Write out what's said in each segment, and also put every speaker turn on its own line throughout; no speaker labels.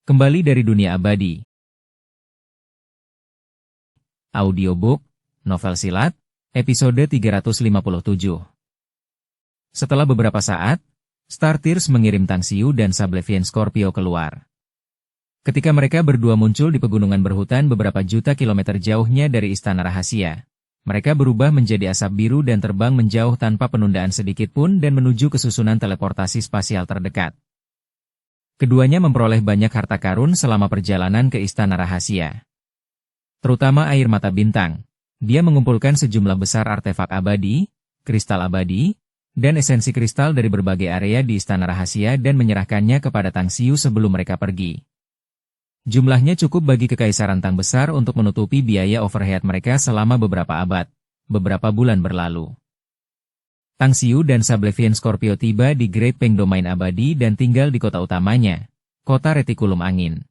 Kembali dari dunia abadi. Audiobook, novel silat, episode 357. Setelah beberapa saat, Star Tears mengirim Tang Xiu dan Sablevian Scorpio keluar. Ketika mereka berdua muncul di pegunungan berhutan beberapa juta kilometer jauhnya dari Istana Rahasia, mereka berubah menjadi asap biru dan terbang menjauh tanpa penundaan sedikit pun dan menuju ke susunan teleportasi spasial terdekat. Keduanya memperoleh banyak harta karun selama perjalanan ke Istana Rahasia. Terutama air mata bintang. Dia mengumpulkan sejumlah besar artefak abadi, kristal abadi, dan esensi kristal dari berbagai area di Istana Rahasia dan menyerahkannya kepada Tang Xiu sebelum mereka pergi. Jumlahnya cukup bagi Kekaisaran Tang besar untuk menutupi biaya overhead mereka selama beberapa abad, beberapa bulan berlalu. Tang Xiu dan Sablevian Scorpio tiba di Great Peng Domain abadi dan tinggal di kota utamanya, kota Retikulum Angin.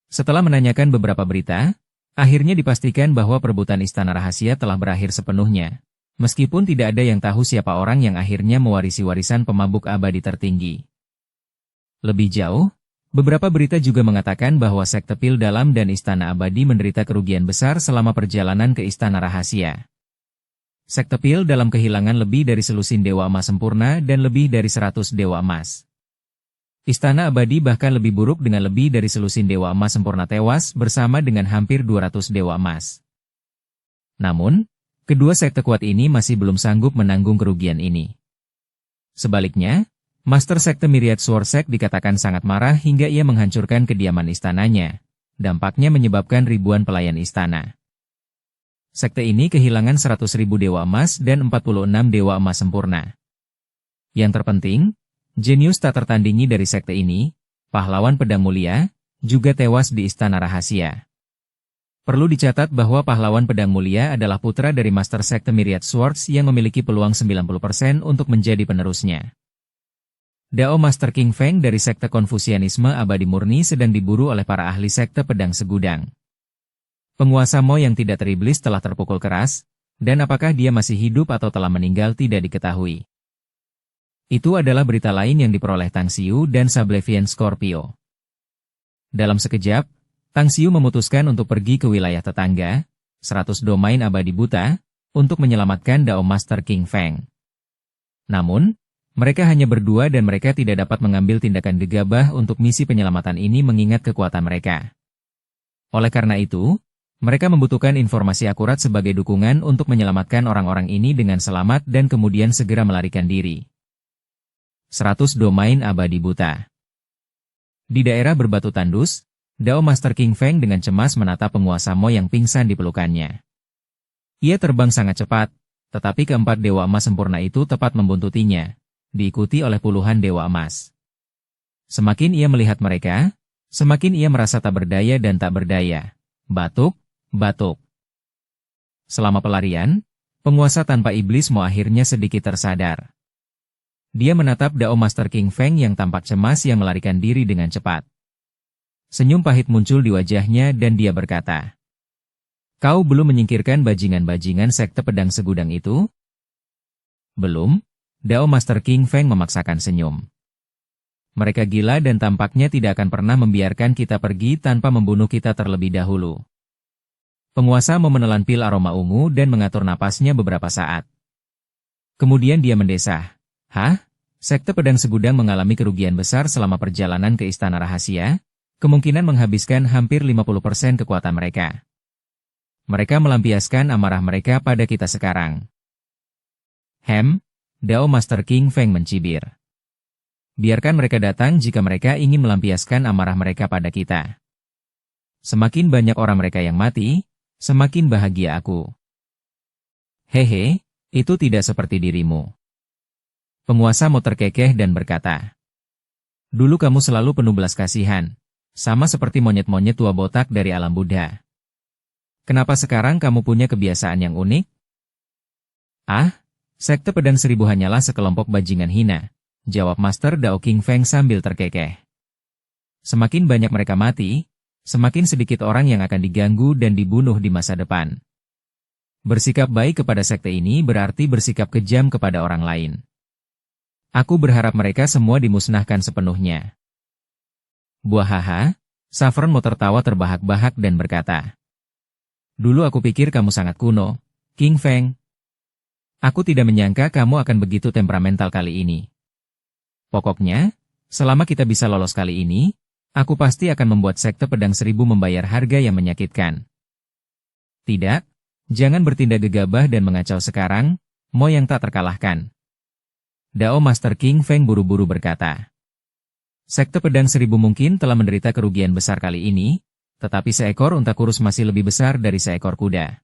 Setelah menanyakan beberapa berita, akhirnya dipastikan bahwa perebutan Istana Rahasia telah berakhir sepenuhnya, meskipun tidak ada yang tahu siapa orang yang akhirnya mewarisi warisan pemabuk abadi tertinggi. Lebih jauh, beberapa berita juga mengatakan bahwa Sekte Pil Dalam dan Istana Abadi menderita kerugian besar selama perjalanan ke Istana Rahasia. Sekte Pil Dalam kehilangan lebih dari selusin Dewa Emas sempurna dan lebih dari 100 Dewa Emas. Istana Abadi bahkan lebih buruk dengan lebih dari selusin Dewa Emas sempurna tewas bersama dengan hampir 200 Dewa Emas. Namun, kedua sekte kuat ini masih belum sanggup menanggung kerugian ini. Sebaliknya, Master Sekte Myriad Sword Sect dikatakan sangat marah hingga ia menghancurkan kediaman istananya. Dampaknya menyebabkan ribuan pelayan istana. Sekte ini kehilangan 100.000 Dewa Emas dan 46 Dewa Emas sempurna. Yang terpenting, jenius tak tertandingi dari sekte ini, pahlawan pedang mulia, juga tewas di Istana Rahasia. Perlu dicatat bahwa pahlawan pedang mulia adalah putra dari Master Sekte Myriad Swords yang memiliki peluang 90% untuk menjadi penerusnya. Dao Master King Feng dari Sekte Konfusianisme Abadi Murni sedang diburu oleh para ahli Sekte Pedang Segudang. Penguasa Mo yang tidak teriblis telah terpukul keras, dan apakah dia masih hidup atau telah meninggal tidak diketahui. Itu adalah berita lain yang diperoleh Tang Xiu dan Sablevian Scorpio. Dalam sekejap, Tang Xiu memutuskan untuk pergi ke wilayah tetangga, 100 domain abadi buta, untuk menyelamatkan Dao Master King Feng. Namun, mereka hanya berdua dan mereka tidak dapat mengambil tindakan gegabah untuk misi penyelamatan ini mengingat kekuatan mereka. Oleh karena itu, mereka membutuhkan informasi akurat sebagai dukungan untuk menyelamatkan orang-orang ini dengan selamat dan kemudian segera melarikan diri. 100 domain abadi buta. Di daerah berbatu tandus, Dao Master King Feng dengan cemas menatap penguasa Mo yang pingsan di pelukannya. Ia terbang sangat cepat, tetapi keempat Dewa Emas sempurna itu tepat membuntutinya, diikuti oleh puluhan Dewa Emas. Semakin ia melihat mereka, semakin ia merasa tak berdaya dan tak berdaya. Batuk. Selama pelarian, penguasa tanpa iblis Mo akhirnya sedikit tersadar. Dia menatap Dao Master King Feng yang tampak cemas yang melarikan diri dengan cepat. Senyum pahit muncul di wajahnya dan dia berkata, "Kau belum menyingkirkan bajingan-bajingan Sekte Pedang Segudang itu?" "Belum." Dao Master King Feng memaksakan senyum. "Mereka gila dan tampaknya tidak akan pernah membiarkan kita pergi tanpa membunuh kita terlebih dahulu." Penguasa menelan pil aroma ungu dan mengatur napasnya beberapa saat. Kemudian dia mendesah, "Hah? Sekte Pedang Segudang mengalami kerugian besar selama perjalanan ke Istana Rahasia, kemungkinan menghabiskan hampir 50% kekuatan mereka. Mereka melampiaskan amarah mereka pada kita sekarang." Dao Master King Feng mencibir. "Biarkan mereka datang jika mereka ingin melampiaskan amarah mereka pada kita. Semakin banyak orang mereka yang mati, semakin bahagia aku." "Hehe, itu tidak seperti dirimu." Penguasa Mo terkekeh dan berkata, "Dulu kamu selalu penuh belas kasihan, sama seperti monyet-monyet tua botak dari alam Buddha. Kenapa sekarang kamu punya kebiasaan yang unik?" "Ah, Sekte Pedang Seribu hanyalah sekelompok bajingan hina," jawab Master Dao King Feng sambil terkekeh. "Semakin banyak mereka mati, semakin sedikit orang yang akan diganggu dan dibunuh di masa depan. Bersikap baik kepada sekte ini berarti bersikap kejam kepada orang lain. Aku berharap mereka semua dimusnahkan sepenuhnya." Buahaha, Saffron Mo tertawa terbahak-bahak dan berkata, "Dulu aku pikir kamu sangat kuno, King Feng. Aku tidak menyangka kamu akan begitu temperamental kali ini. Pokoknya, selama kita bisa lolos kali ini, aku pasti akan membuat sekte pedang seribu membayar harga yang menyakitkan. Tidak, jangan bertindak gegabah dan mengacau sekarang, Mo yang tak terkalahkan." Dao Master King Feng buru-buru berkata, "Sekte pedang seribu mungkin telah menderita kerugian besar kali ini, tetapi seekor unta kurus masih lebih besar dari seekor kuda."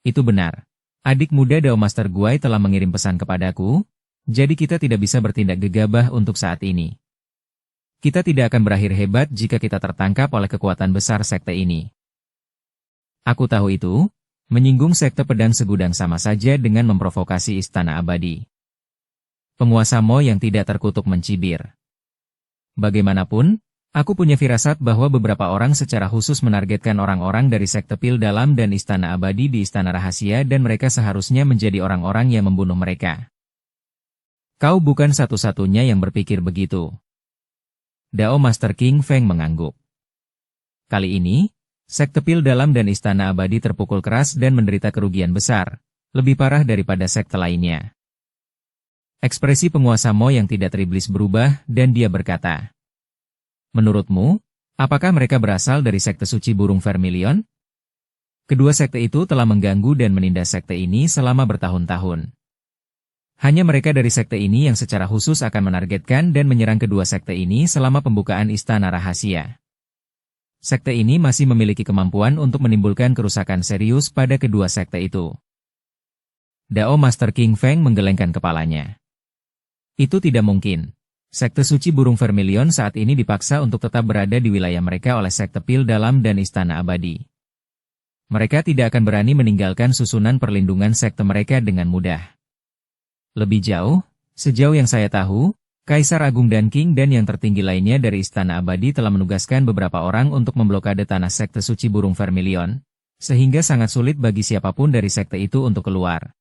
"Itu benar. Adik muda Dao Master Guai telah mengirim pesan kepadaku, jadi kita tidak bisa bertindak gegabah untuk saat ini. Kita tidak akan berakhir hebat jika kita tertangkap oleh kekuatan besar sekte ini." "Aku tahu itu, menyinggung sekte pedang segudang sama saja dengan memprovokasi istana abadi." Penguasa Mo yang tidak terkutuk mencibir. "Bagaimanapun, aku punya firasat bahwa beberapa orang secara khusus menargetkan orang-orang dari sekte pil dalam dan istana abadi di istana rahasia dan mereka seharusnya menjadi orang-orang yang membunuh mereka. Kau bukan satu-satunya yang berpikir begitu." Dao Master King Feng mengangguk. Kali ini, sekte pil dalam dan istana abadi terpukul keras dan menderita kerugian besar, lebih parah daripada sekte lainnya. Ekspresi penguasa Mo yang tidak teriblis berubah dan dia berkata, "Menurutmu, apakah mereka berasal dari sekte suci burung vermilion? Kedua sekte itu telah mengganggu dan menindas sekte ini selama bertahun-tahun. Hanya mereka dari sekte ini yang secara khusus akan menargetkan dan menyerang kedua sekte ini selama pembukaan istana rahasia. Sekte ini masih memiliki kemampuan untuk menimbulkan kerusakan serius pada kedua sekte itu." Dao Master King Feng menggelengkan kepalanya. "Itu tidak mungkin. Sekte suci burung vermilion saat ini dipaksa untuk tetap berada di wilayah mereka oleh sekte pil dalam dan istana abadi. Mereka tidak akan berani meninggalkan susunan perlindungan sekte mereka dengan mudah. Lebih jauh, sejauh yang saya tahu, Kaisar Agung dan King dan yang tertinggi lainnya dari istana abadi telah menugaskan beberapa orang untuk memblokade tanah sekte suci burung vermilion, sehingga sangat sulit bagi siapapun dari sekte itu untuk keluar."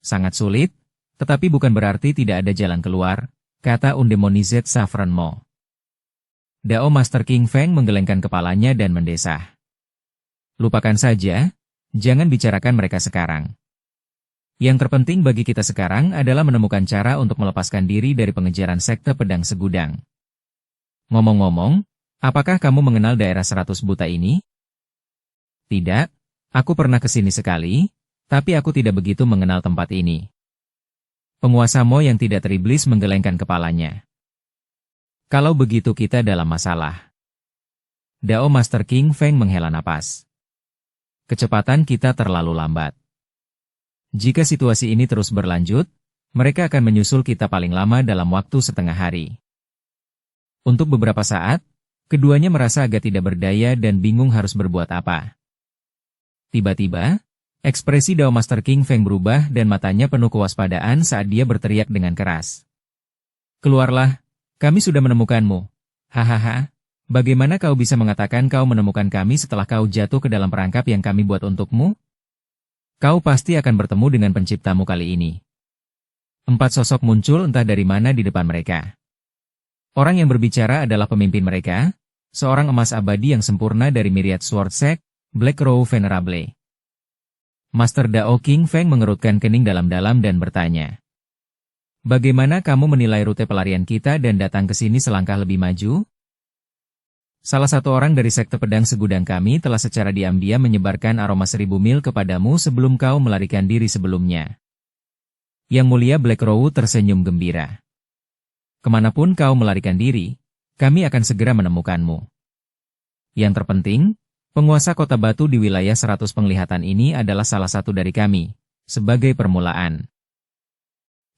"Sangat sulit? Tetapi bukan berarti tidak ada jalan keluar," kata Undemonized Saffron Mo. Dao Master King Feng menggelengkan kepalanya dan mendesah. "Lupakan saja, jangan bicarakan mereka sekarang. Yang terpenting bagi kita sekarang adalah menemukan cara untuk melepaskan diri dari pengejaran sekte pedang segudang. Ngomong-ngomong, apakah kamu mengenal daerah 100 Buta ini?" "Tidak, aku pernah ke sini sekali, tapi aku tidak begitu mengenal tempat ini." Penguasa Mo yang tidak teriblis menggelengkan kepalanya. "Kalau begitu kita dalam masalah." Dao Master King Feng menghela napas. "Kecepatan kita terlalu lambat. Jika situasi ini terus berlanjut, mereka akan menyusul kita paling lama dalam waktu setengah hari." Untuk beberapa saat, keduanya merasa agak tidak berdaya dan bingung harus berbuat apa. Tiba-tiba, ekspresi Dao Master King Feng berubah dan matanya penuh kewaspadaan saat dia berteriak dengan keras. "Keluarlah, kami sudah menemukanmu. Hahaha, bagaimana kau bisa mengatakan kau menemukan kami setelah kau jatuh ke dalam perangkap yang kami buat untukmu? Kau pasti akan bertemu dengan penciptamu kali ini." 4 sosok muncul entah dari mana di depan mereka. Orang yang berbicara adalah pemimpin mereka, seorang emas abadi yang sempurna dari Myriad Sword Sect, Black Row Venerable. Master Dao King Feng mengerutkan kening dalam-dalam dan bertanya, "Bagaimana kamu menilai rute pelarian kita dan datang ke sini selangkah lebih maju?" "Salah satu orang dari sekte pedang segudang kami telah secara diam-diam menyebarkan aroma 1000 mil kepadamu sebelum kau melarikan diri sebelumnya." Yang Mulia Black Row tersenyum gembira. "Kemanapun kau melarikan diri, kami akan segera menemukanmu. Yang terpenting, penguasa kota batu di wilayah 100 penglihatan ini adalah salah satu dari kami, sebagai permulaan.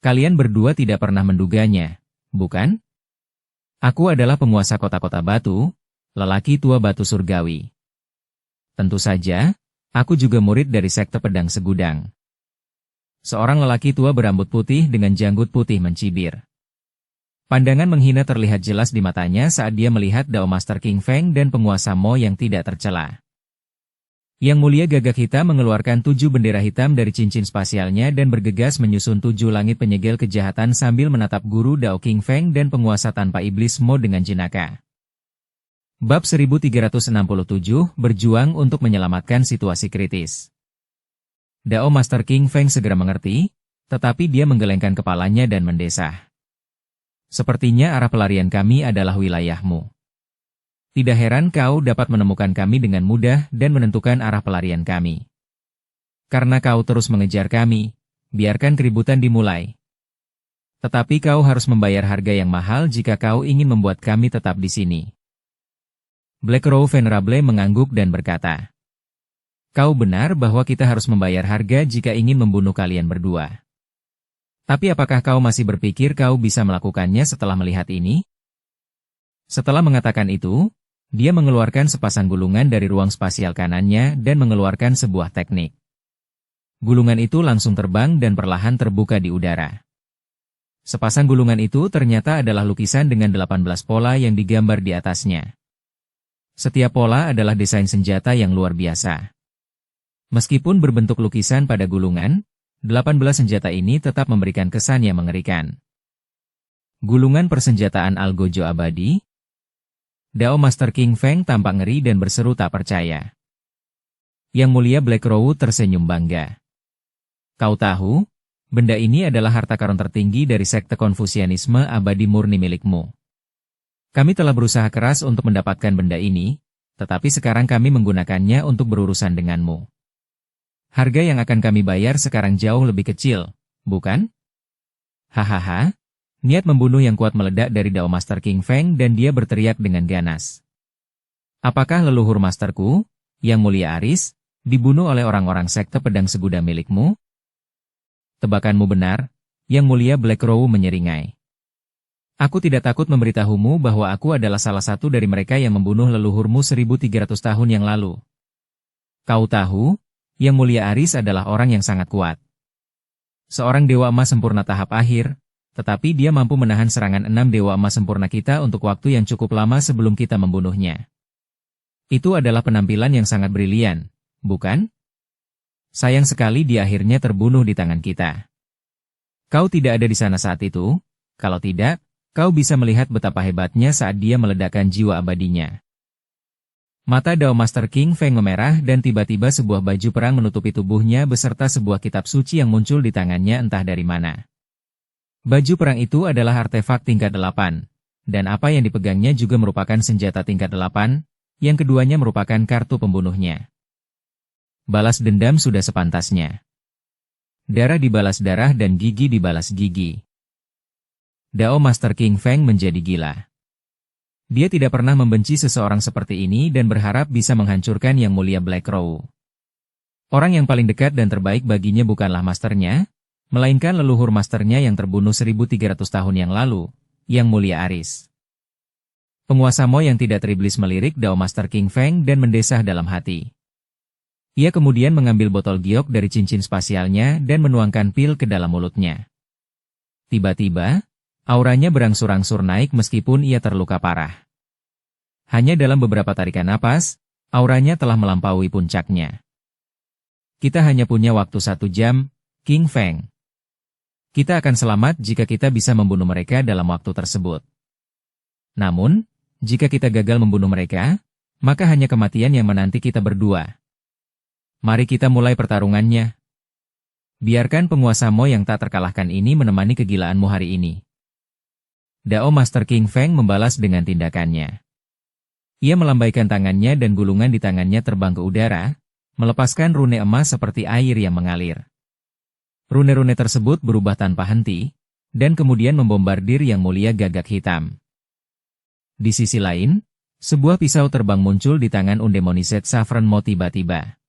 Kalian berdua tidak pernah menduganya, bukan? Aku adalah penguasa kota-kota batu, lelaki tua batu surgawi. Tentu saja, aku juga murid dari sekte pedang segudang." Seorang lelaki tua berambut putih dengan janggut putih mencibir. Pandangan menghina terlihat jelas di matanya saat dia melihat Dao Master King Feng dan penguasa Mo yang tidak tercela. Yang Mulia Gagak Hitam mengeluarkan 7 bendera hitam dari cincin spasialnya dan bergegas menyusun 7 langit penyegel kejahatan sambil menatap guru Dao King Feng dan penguasa tanpa iblis Mo dengan jenaka. Bab 1367, berjuang untuk menyelamatkan situasi kritis. Dao Master King Feng segera mengerti, tetapi dia menggelengkan kepalanya dan mendesah. Sepertinya arah pelarian kami adalah wilayahmu. Tidak heran kau dapat menemukan kami dengan mudah dan menentukan arah pelarian kami. Karena kau terus mengejar kami, biarkan keributan dimulai. Tetapi kau harus membayar harga yang mahal jika kau ingin membuat kami tetap di sini. Black Crow Venerable mengangguk dan berkata, "Kau benar bahwa kita harus membayar harga jika ingin membunuh kalian berdua. Tapi apakah kau masih berpikir kau bisa melakukannya setelah melihat ini?" Setelah mengatakan itu, dia mengeluarkan sepasang gulungan dari ruang spasial kanannya dan mengeluarkan sebuah teknik. Gulungan itu langsung terbang dan perlahan terbuka di udara. Sepasang gulungan itu ternyata adalah lukisan dengan 18 pola yang digambar di atasnya. Setiap pola adalah desain senjata yang luar biasa. Meskipun berbentuk lukisan pada gulungan, 18 senjata ini tetap memberikan kesan yang mengerikan. Gulungan persenjataan Algojo abadi. Dao Master King Feng tampak ngeri dan berseru tak percaya. Yang Mulia Black Crow tersenyum bangga. "Kau tahu, benda ini adalah harta karun tertinggi dari sekte Konfusianisme abadi murni milikmu. Kami telah berusaha keras untuk mendapatkan benda ini, tetapi sekarang kami menggunakannya untuk berurusan denganmu. Harga yang akan kami bayar sekarang jauh lebih kecil, bukan?" Hahaha, niat membunuh yang kuat meledak dari Dao Master King Feng dan dia berteriak dengan ganas. "Apakah leluhur masterku, Yang Mulia Aris, dibunuh oleh orang-orang sekte pedang seguda milikmu?" "Tebakanmu benar," Yang Mulia Black Crow menyeringai. "Aku tidak takut memberitahumu bahwa aku adalah salah satu dari mereka yang membunuh leluhurmu 1300 tahun yang lalu. Kau tahu, Yang Mulia Aris adalah orang yang sangat kuat. Seorang Dewa Emas sempurna tahap akhir, tetapi dia mampu menahan serangan 6 Dewa Emas sempurna kita untuk waktu yang cukup lama sebelum kita membunuhnya. Itu adalah penampilan yang sangat brilian, bukan? Sayang sekali dia akhirnya terbunuh di tangan kita. Kau tidak ada di sana saat itu, kalau tidak, kau bisa melihat betapa hebatnya saat dia meledakkan jiwa abadinya." Mata Dao Master King Feng memerah dan tiba-tiba sebuah baju perang menutupi tubuhnya beserta sebuah kitab suci yang muncul di tangannya entah dari mana. Baju perang itu adalah artefak tingkat 8, dan apa yang dipegangnya juga merupakan senjata tingkat 8, yang keduanya merupakan kartu pembunuhnya. Balas dendam sudah sepantasnya. Darah dibalas darah dan gigi dibalas gigi. Dao Master King Feng menjadi gila. Dia tidak pernah membenci seseorang seperti ini dan berharap bisa menghancurkan Yang Mulia Black Crow. Orang yang paling dekat dan terbaik baginya bukanlah masternya, melainkan leluhur masternya yang terbunuh 1300 tahun yang lalu, Yang Mulia Aris. Penguasa Mo yang tidak teriblis melirik Dao Master King Feng dan mendesah dalam hati. Ia kemudian mengambil botol giok dari cincin spasialnya dan menuangkan pil ke dalam mulutnya. Tiba-tiba, auranya berangsur-angsur naik meskipun ia terluka parah. Hanya dalam beberapa tarikan napas, auranya telah melampaui puncaknya. "Kita hanya punya waktu 1 jam, King Feng. Kita akan selamat jika kita bisa membunuh mereka dalam waktu tersebut. Namun, jika kita gagal membunuh mereka, maka hanya kematian yang menanti kita berdua. Mari kita mulai pertarungannya. Biarkan penguasa Mo yang tak terkalahkan ini menemani kegilaanmu hari ini." Dao Master King Feng membalas dengan tindakannya. Ia melambaikan tangannya dan gulungan di tangannya terbang ke udara, melepaskan rune emas seperti air yang mengalir. Rune-rune tersebut berubah tanpa henti, dan kemudian membombardir Yang Mulia Gagak Hitam. Di sisi lain, sebuah pisau terbang muncul di tangan Undemoniset Saffron Mo tiba-tiba.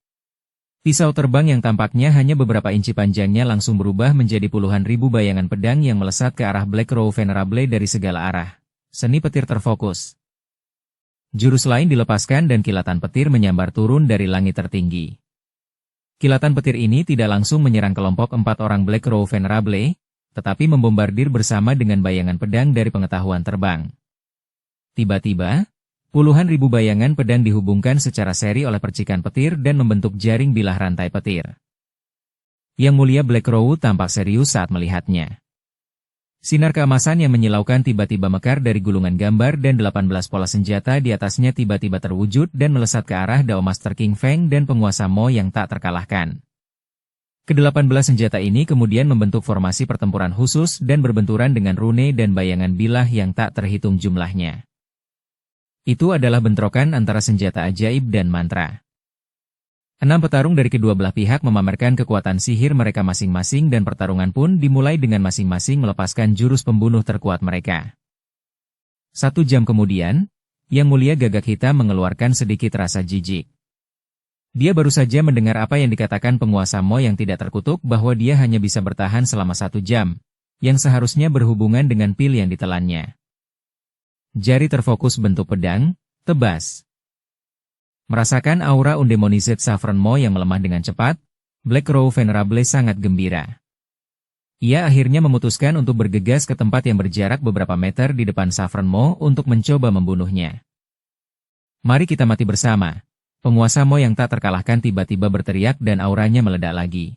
Pisau terbang yang tampaknya hanya beberapa inci panjangnya langsung berubah menjadi puluhan ribu bayangan pedang yang melesat ke arah Black Crow Venerable dari segala arah. Seni petir terfokus. Jurus lain dilepaskan dan kilatan petir menyambar turun dari langit tertinggi. Kilatan petir ini tidak langsung menyerang kelompok 4 orang Black Crow Venerable, tetapi membombardir bersama dengan bayangan pedang dari pengetahuan terbang. Tiba-tiba, puluhan ribu bayangan pedang dihubungkan secara seri oleh percikan petir dan membentuk jaring bilah rantai petir. Yang Mulia Black Crow tampak serius saat melihatnya. Sinar keemasan yang menyilaukan tiba-tiba mekar dari gulungan gambar dan 18 pola senjata di atasnya tiba-tiba terwujud dan melesat ke arah Dao Master King Feng dan penguasa Mo yang tak terkalahkan. Ke-18 senjata ini kemudian membentuk formasi pertempuran khusus dan berbenturan dengan rune dan bayangan bilah yang tak terhitung jumlahnya. Itu adalah bentrokan antara senjata ajaib dan mantra. 6 petarung dari kedua belah pihak memamerkan kekuatan sihir mereka masing-masing dan pertarungan pun dimulai dengan masing-masing melepaskan jurus pembunuh terkuat mereka. 1 jam kemudian, Yang Mulia Gagak Hitam mengeluarkan sedikit rasa jijik. Dia baru saja mendengar apa yang dikatakan penguasa Mo yang tidak terkutuk bahwa dia hanya bisa bertahan selama 1 jam, yang seharusnya berhubungan dengan pil yang ditelannya. Jari terfokus bentuk pedang, tebas. Merasakan aura Undemonized Saffron Mo yang melemah dengan cepat, Black Crow Venerable sangat gembira. Ia akhirnya memutuskan untuk bergegas ke tempat yang berjarak beberapa meter di depan Saffron Mo untuk mencoba membunuhnya. Mari kita mati bersama. Penguasa Mo yang tak terkalahkan tiba-tiba berteriak dan auranya meledak lagi.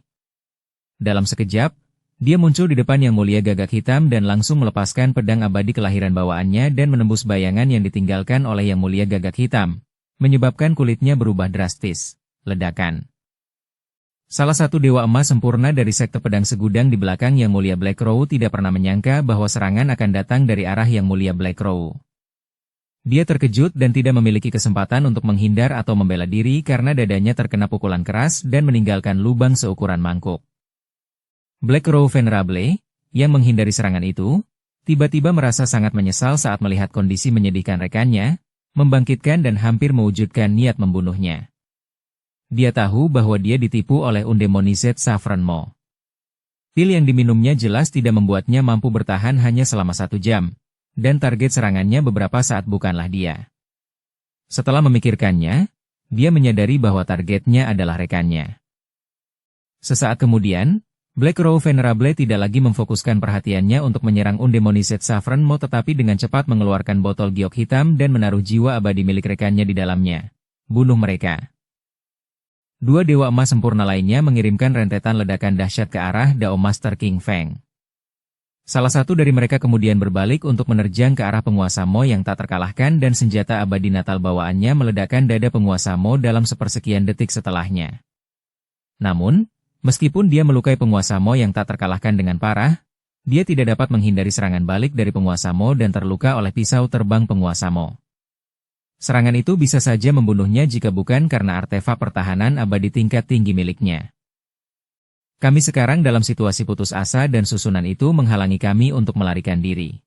Dalam sekejap, dia muncul di depan Yang Mulia Gagak Hitam dan langsung melepaskan pedang abadi kelahiran bawaannya dan menembus bayangan yang ditinggalkan oleh Yang Mulia Gagak Hitam, menyebabkan kulitnya berubah drastis. Ledakan. Salah satu dewa emas sempurna dari sekte pedang segudang di belakang Yang Mulia Black Crow tidak pernah menyangka bahwa serangan akan datang dari arah Yang Mulia Black Crow. Dia terkejut dan tidak memiliki kesempatan untuk menghindar atau membela diri karena dadanya terkena pukulan keras dan meninggalkan lubang seukuran mangkuk. Black Crow Venerable, yang menghindari serangan itu, tiba-tiba merasa sangat menyesal saat melihat kondisi menyedihkan rekannya, membangkitkan dan hampir mewujudkan niat membunuhnya. Dia tahu bahwa dia ditipu oleh Undemonized Saffron Mo. Pil yang diminumnya jelas tidak membuatnya mampu bertahan hanya selama 1 jam, dan target serangannya beberapa saat bukanlah dia. Setelah memikirkannya, dia menyadari bahwa targetnya adalah rekannya. Sesaat kemudian, Black Crow Venerable tidak lagi memfokuskan perhatiannya untuk menyerang Undemonized Saffron Mo tetapi dengan cepat mengeluarkan botol giok hitam dan menaruh jiwa abadi milik rekannya di dalamnya. Bunuh mereka. 2 dewa emas sempurna lainnya mengirimkan rentetan ledakan dahsyat ke arah Dao Master King Feng. Salah satu dari mereka kemudian berbalik untuk menerjang ke arah penguasa Mo yang tak terkalahkan dan senjata abadi natal bawaannya meledakkan dada penguasa Mo dalam sepersekian detik setelahnya. Namun, meskipun dia melukai penguasa Mo yang tak terkalahkan dengan parah, dia tidak dapat menghindari serangan balik dari penguasa Mo dan terluka oleh pisau terbang penguasa Mo. Serangan itu bisa saja membunuhnya jika bukan karena artefak pertahanan abadi tingkat tinggi miliknya. Kami sekarang dalam situasi putus asa dan susunan itu menghalangi kami untuk melarikan diri.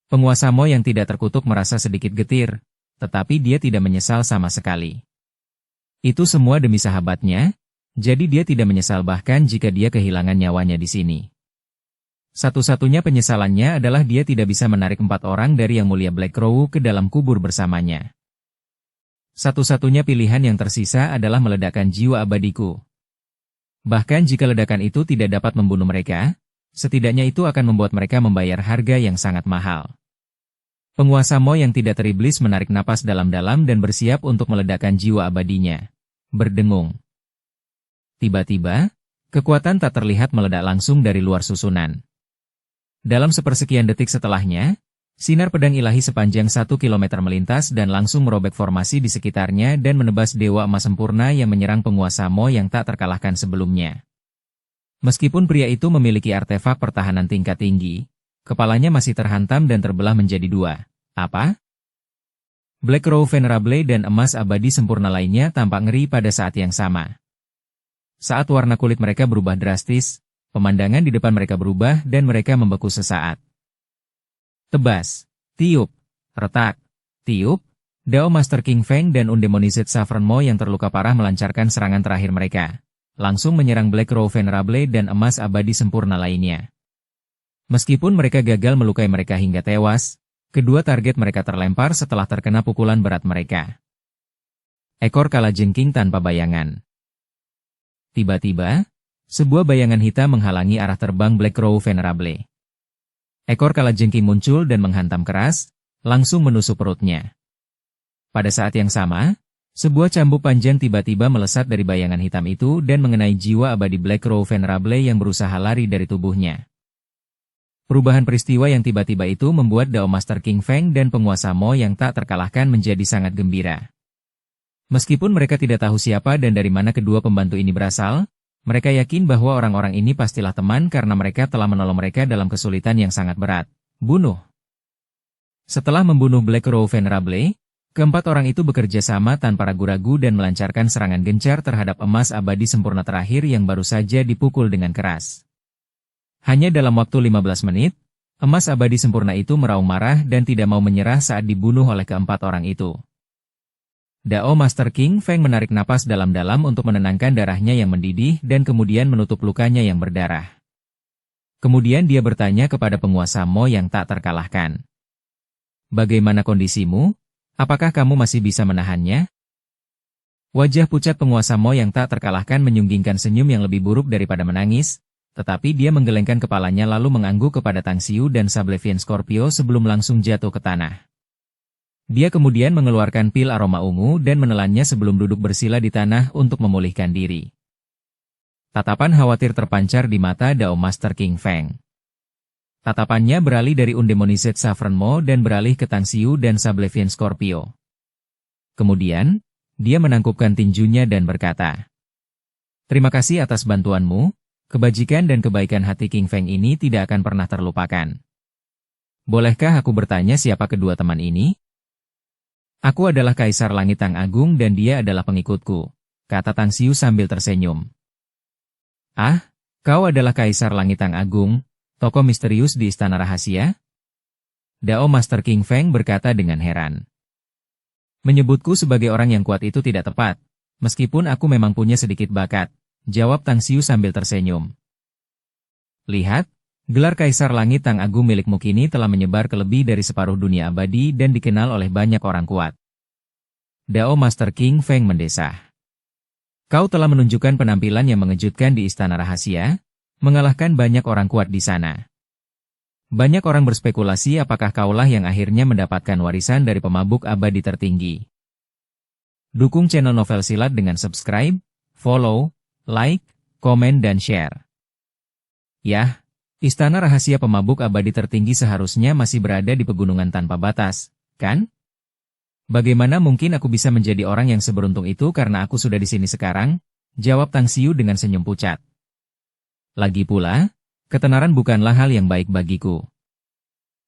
Penguasa Mo yang tidak terkutuk merasa sedikit getir, tetapi dia tidak menyesal sama sekali. Itu semua demi sahabatnya, jadi dia tidak menyesal bahkan jika dia kehilangan nyawanya di sini. Satu-satunya penyesalannya adalah dia tidak bisa menarik 4 orang dari Yang Mulia Black Crow ke dalam kubur bersamanya. Satu-satunya pilihan yang tersisa adalah meledakkan jiwa abadiku. Bahkan jika ledakan itu tidak dapat membunuh mereka, setidaknya itu akan membuat mereka membayar harga yang sangat mahal. Penguasa Mo yang tidak teriblis menarik napas dalam-dalam dan bersiap untuk meledakkan jiwa abadinya. Berdengung. Tiba-tiba, kekuatan tak terlihat meledak langsung dari luar susunan. Dalam sepersekian detik setelahnya, sinar pedang ilahi sepanjang 1 kilometer melintas dan langsung merobek formasi di sekitarnya dan menebas dewa emas sempurna yang menyerang penguasa Mo yang tak terkalahkan sebelumnya. Meskipun pria itu memiliki artefak pertahanan tingkat tinggi, kepalanya masih terhantam dan terbelah menjadi 2. Apa? Black Crow Venerable dan emas abadi sempurna lainnya tampak ngeri pada saat yang sama. Saat warna kulit mereka berubah drastis, pemandangan di depan mereka berubah dan mereka membeku sesaat. Tebas, tiup, retak, tiup, Dao Master King Feng dan Undemonized Saffron Mo yang terluka parah melancarkan serangan terakhir mereka, langsung menyerang Black Crow Venerable dan emas abadi sempurna lainnya. Meskipun mereka gagal melukai mereka hingga tewas, kedua target mereka terlempar setelah terkena pukulan berat mereka. Ekor kalajengking tanpa bayangan. Tiba-tiba, sebuah bayangan hitam menghalangi arah terbang Black Crow Venerable. Ekor kalajengking muncul dan menghantam keras, langsung menusuk perutnya. Pada saat yang sama, sebuah cambuk panjang tiba-tiba melesat dari bayangan hitam itu dan mengenai jiwa abadi Black Crow Venerable yang berusaha lari dari tubuhnya. Perubahan peristiwa yang tiba-tiba itu membuat Dao Master King Feng dan penguasa Mo yang tak terkalahkan menjadi sangat gembira. Meskipun mereka tidak tahu siapa dan dari mana kedua pembantu ini berasal, mereka yakin bahwa orang-orang ini pastilah teman karena mereka telah menolong mereka dalam kesulitan yang sangat berat. Bunuh. Setelah membunuh Black Crow Venerable, keempat orang itu bekerja sama tanpa ragu-ragu dan melancarkan serangan gencar terhadap emas abadi sempurna terakhir yang baru saja dipukul dengan keras. Hanya dalam waktu 15 menit, emas abadi sempurna itu meraung marah dan tidak mau menyerah saat dibunuh oleh keempat orang itu. Dao Master King Feng menarik napas dalam-dalam untuk menenangkan darahnya yang mendidih dan kemudian menutup lukanya yang berdarah. Kemudian dia bertanya kepada penguasa Mo yang tak terkalahkan. Bagaimana kondisimu? Apakah kamu masih bisa menahannya? Wajah pucat penguasa Mo yang tak terkalahkan menyunggingkan senyum yang lebih buruk daripada menangis, tetapi dia menggelengkan kepalanya lalu mengangguk kepada Tang Xiu dan Sablevian Scorpio sebelum langsung jatuh ke tanah. Dia kemudian mengeluarkan pil aroma ungu dan menelannya sebelum duduk bersila di tanah untuk memulihkan diri. Tatapan khawatir terpancar di mata Dao Master King Feng. Tatapannya beralih dari Undemonized Saffron Mo dan beralih ke Tang Xiu dan Sablevian Scorpio. Kemudian, dia menangkupkan tinjunya dan berkata, "Terima kasih atas bantuanmu, kebajikan dan kebaikan hati King Feng ini tidak akan pernah terlupakan. Bolehkah aku bertanya siapa kedua teman ini?" "Aku adalah Kaisar Langit Tang Agung dan dia adalah pengikutku," kata Tang Xiu sambil tersenyum. "Ah, kau adalah Kaisar Langit Tang Agung, tokoh misterius di Istana Rahasia?" Dao Master King Feng berkata dengan heran. "Menyebutku sebagai orang yang kuat itu tidak tepat, meskipun aku memang punya sedikit bakat," jawab Tang Xiu sambil tersenyum. "Lihat, gelar Kaisar Langit Tang Agung milikmu kini telah menyebar ke lebih dari separuh dunia abadi dan dikenal oleh banyak orang kuat." Dao Master King Feng mendesah. "Kau telah menunjukkan penampilan yang mengejutkan di Istana Rahasia, mengalahkan banyak orang kuat di sana. Banyak orang berspekulasi apakah kaulah yang akhirnya mendapatkan warisan dari pemabuk abadi tertinggi." Dukung channel Novel Silat dengan subscribe, follow, like, komen dan share. Yah, Istana Rahasia Pemabuk Abadi tertinggi seharusnya masih berada di pegunungan tanpa batas, kan? Bagaimana mungkin aku bisa menjadi orang yang seberuntung itu karena aku sudah di sini sekarang? Jawab Tang Xiu dengan senyum pucat. Lagi pula, ketenaran bukanlah hal yang baik bagiku.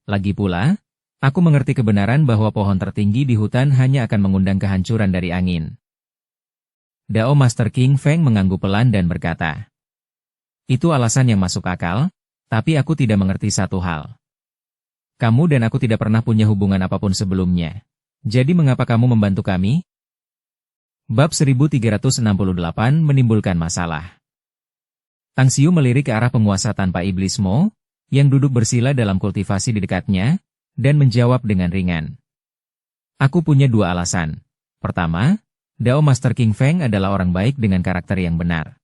Lagi pula, aku mengerti kebenaran bahwa pohon tertinggi di hutan hanya akan mengundang kehancuran dari angin. Dao Master King Feng mengangguk pelan dan berkata, "Itu alasan yang masuk akal. Tapi aku tidak mengerti satu hal. Kamu dan aku tidak pernah punya hubungan apapun sebelumnya. Jadi mengapa kamu membantu kami?" Bab 1368 menimbulkan masalah. Tang Xiu melirik ke arah penguasa tanpa iblis Mo, yang duduk bersila dalam kultivasi di dekatnya, dan menjawab dengan ringan. "Aku punya dua alasan. Pertama, Dao Master King Feng adalah orang baik dengan karakter yang benar.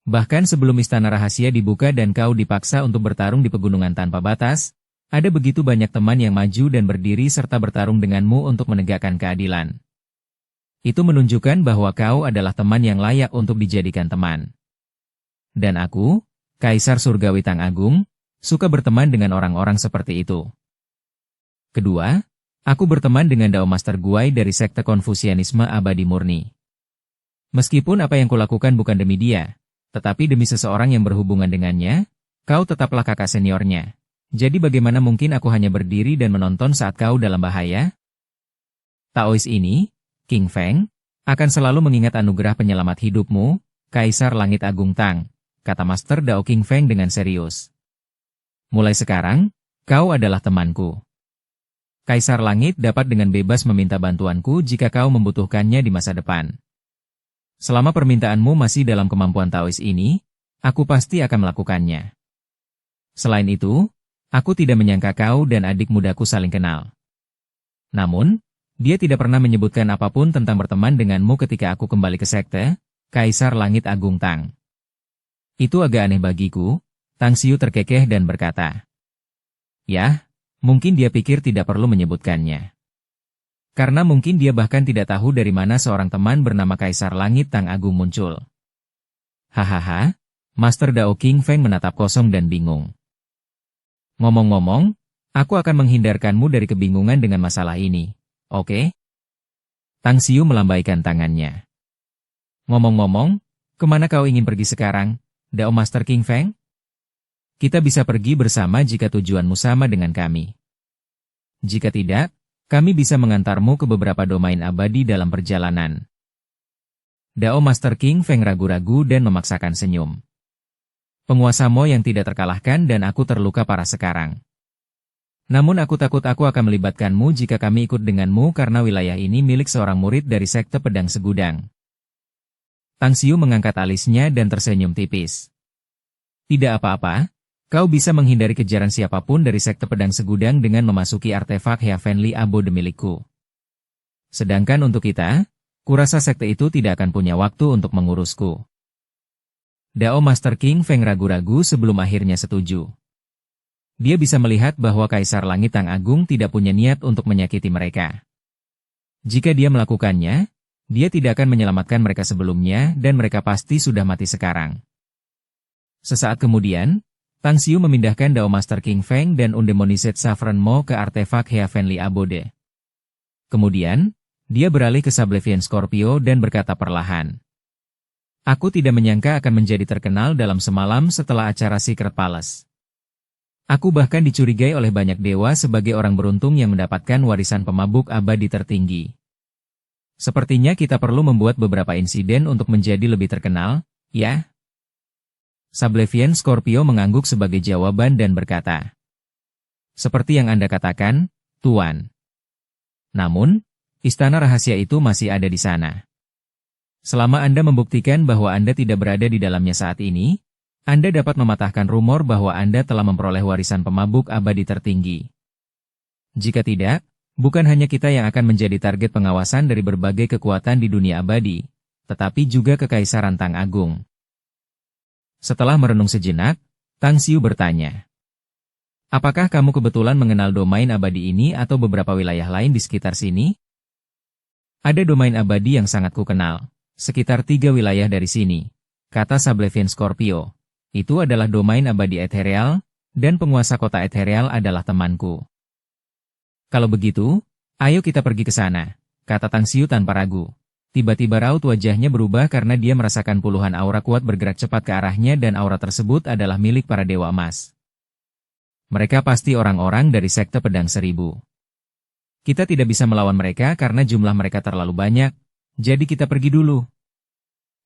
Bahkan sebelum Istana Rahasia dibuka dan kau dipaksa untuk bertarung di pegunungan tanpa batas, ada begitu banyak teman yang maju dan berdiri serta bertarung denganmu untuk menegakkan keadilan. Itu menunjukkan bahwa kau adalah teman yang layak untuk dijadikan teman. Dan aku, Kaisar Surgawi Tang Agung, suka berteman dengan orang-orang seperti itu. Kedua, aku berteman dengan Dao Master Guai dari Sekte Konfusianisme Abadi Murni. Meskipun apa yang kulakukan bukan demi dia, tetapi demi seseorang yang berhubungan dengannya, kau tetaplah kakak seniornya. Jadi bagaimana mungkin aku hanya berdiri dan menonton saat kau dalam bahaya? Taois ini, King Feng, akan selalu mengingat anugerah penyelamat hidupmu, Kaisar Langit Agung Tang," kata Master Dao King Feng dengan serius. "Mulai sekarang, kau adalah temanku. Kaisar Langit dapat dengan bebas meminta bantuanku jika kau membutuhkannya di masa depan. Selama permintaanmu masih dalam kemampuan Taois ini, aku pasti akan melakukannya. Selain itu, aku tidak menyangka kau dan adik mudaku saling kenal. Namun, dia tidak pernah menyebutkan apapun tentang berteman denganmu ketika aku kembali ke sekte, Kaisar Langit Agung Tang. Itu agak aneh bagiku." Tang Xiu terkekeh dan berkata, "Yah, mungkin dia pikir tidak perlu menyebutkannya. Karena mungkin dia bahkan tidak tahu dari mana seorang teman bernama Kaisar Langit Tang Agung muncul." Hahaha, Master Dao King Feng menatap kosong dan bingung. Ngomong-ngomong, aku akan menghindarkanmu dari kebingungan dengan masalah ini. Oke? Tang Xiu melambaikan tangannya. Ngomong-ngomong, kemana kau ingin pergi sekarang, Dao Master King Feng? Kita bisa pergi bersama jika tujuanmu sama dengan kami. Jika tidak, kami bisa mengantarmu ke beberapa domain abadi dalam perjalanan. Dao Master King Feng ragu-ragu dan memaksakan senyum. Penguasa Mo yang tidak terkalahkan dan aku terluka parah sekarang. Namun aku takut aku akan melibatkanmu jika kami ikut denganmu karena wilayah ini milik seorang murid dari Sekte Pedang Segudang. Tang Xiu mengangkat alisnya dan tersenyum tipis. Tidak apa-apa, kau bisa menghindari kejaran siapapun dari Sekte Pedang Segudang dengan memasuki artefak Heavenly Abode milikku. Sedangkan untuk kita, kurasa sekte itu tidak akan punya waktu untuk mengurusku. Dao Master King Feng ragu-ragu sebelum akhirnya setuju. Dia bisa melihat bahwa Kaisar Langit Tang Agung tidak punya niat untuk menyakiti mereka. Jika dia melakukannya, dia tidak akan menyelamatkan mereka sebelumnya dan mereka pasti sudah mati sekarang. Sesaat kemudian, Tang Xiu memindahkan Dao Master King Feng dan Undemoniset Saffron Mo ke artefak Heavenly Abode. Kemudian, dia beralih ke Sablevian Scorpio dan berkata perlahan. Aku tidak menyangka akan menjadi terkenal dalam semalam setelah acara Secret Palace. Aku bahkan dicurigai oleh banyak dewa sebagai orang beruntung yang mendapatkan warisan pemabuk abadi tertinggi. Sepertinya kita perlu membuat beberapa insiden untuk menjadi lebih terkenal, ya? Sablevian Scorpio mengangguk sebagai jawaban dan berkata, seperti yang Anda katakan, Tuan. Namun, istana rahasia itu masih ada di sana. Selama Anda membuktikan bahwa Anda tidak berada di dalamnya saat ini, Anda dapat mematahkan rumor bahwa Anda telah memperoleh warisan pemabuk abadi tertinggi. Jika tidak, bukan hanya kita yang akan menjadi target pengawasan dari berbagai kekuatan di dunia abadi, tetapi juga Kekaisaran Tang Agung. Setelah merenung sejenak, Tang Xiu bertanya, apakah kamu kebetulan mengenal domain abadi ini atau beberapa wilayah lain di sekitar sini? Ada domain abadi yang sangat kukenal, sekitar 3 wilayah dari sini, kata Sablevian Scorpio. Itu adalah domain abadi ethereal, dan penguasa kota ethereal adalah temanku. Kalau begitu, ayo kita pergi ke sana, kata Tang Xiu tanpa ragu. Tiba-tiba raut wajahnya berubah karena dia merasakan puluhan aura kuat bergerak cepat ke arahnya dan aura tersebut adalah milik para dewa emas. Mereka pasti orang-orang dari Sekte Pedang Seribu. Kita tidak bisa melawan mereka karena jumlah mereka terlalu banyak, jadi kita pergi dulu.